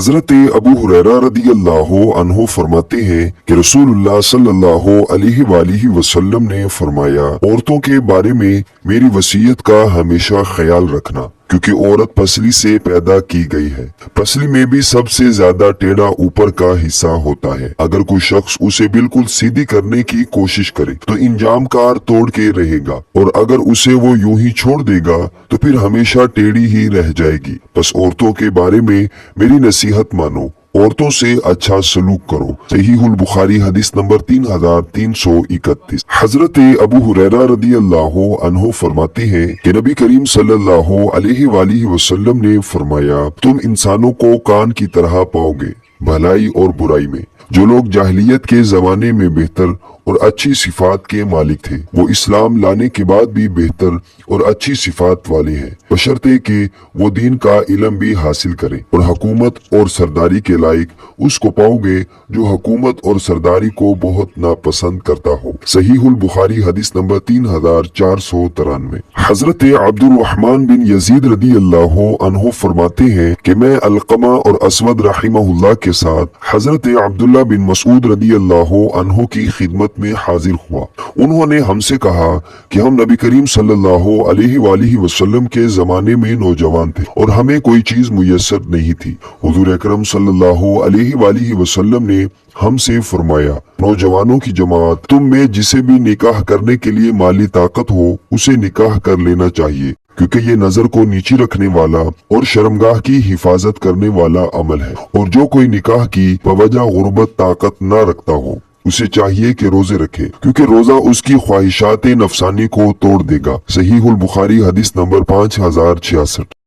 حضرت ابو ہریرہ رضی اللہ عنہ فرماتے ہیں کہ رسول اللہ صلی اللہ علیہ وآلہ وسلم نے فرمایا، عورتوں کے بارے میں میری وصیت کا ہمیشہ خیال رکھنا، کیونکہ عورت پسلی سے پیدا کی گئی ہے، پسلی میں بھی سب سے زیادہ ٹیڑھا اوپر کا حصہ ہوتا ہے۔ اگر کوئی شخص اسے بالکل سیدھی کرنے کی کوشش کرے تو انجام کار توڑ کے رہے گا، اور اگر اسے وہ یوں ہی چھوڑ دے گا تو پھر ہمیشہ ٹیڑھی ہی رہ جائے گی۔ بس عورتوں کے بارے میں میری نصیحت مانو، عورتوں سے اچھا سلوک کرو۔ صحیح البخاری حدیث نمبر 3331۔ حضرت ابو ہریرہ رضی اللہ عنہ فرماتے ہیں کہ نبی کریم صلی اللہ علیہ وآلہ وسلم نے فرمایا، تم انسانوں کو کان کی طرح پاؤ گے بھلائی اور برائی میں۔ جو لوگ جاہلیت کے زمانے میں بہتر اور اچھی صفات کے مالک تھے، وہ اسلام لانے کے بعد بھی بہتر اور اچھی صفات والے ہیں، بشرطے کہ وہ دین کا علم بھی حاصل کریں، اور حکومت اور سرداری کے لائق اس کو پاؤ گے جو حکومت اور سرداری کو بہت ناپسند کرتا ہو۔ صحیح البخاری حدیث نمبر 3493۔ حضرت عبد الرحمن بن یزید رضی اللہ عنہ فرماتے ہیں کہ میں علقمہ اور اسود رحمہ اللہ کے ساتھ حضرت عبداللہ بن مسعود رضی اللہ عنہ کی خدمت میں حاضر ہوا۔ انہوں نے ہم سے کہا کہ ہم نبی کریم صلی اللہ علیہ وآلہ وسلم کے زمانے میں نوجوان تھے اور ہمیں کوئی چیز میسر نہیں تھی۔ حضور اکرم صلی اللہ علیہ وآلہ وسلم نے ہم سے فرمایا، نوجوانوں کی جماعت، تم میں جسے بھی نکاح کرنے کے لیے مالی طاقت ہو اسے نکاح کر لینا چاہیے، کیونکہ یہ نظر کو نیچی رکھنے والا اور شرمگاہ کی حفاظت کرنے والا عمل ہے، اور جو کوئی نکاح کی بوجہ غربت طاقت نہ رکھتا ہو اسے چاہیے کہ روزے رکھے، کیونکہ روزہ اس کی خواہشات نفسانی کو توڑ دے گا۔ صحیح البخاری حدیث نمبر 5066۔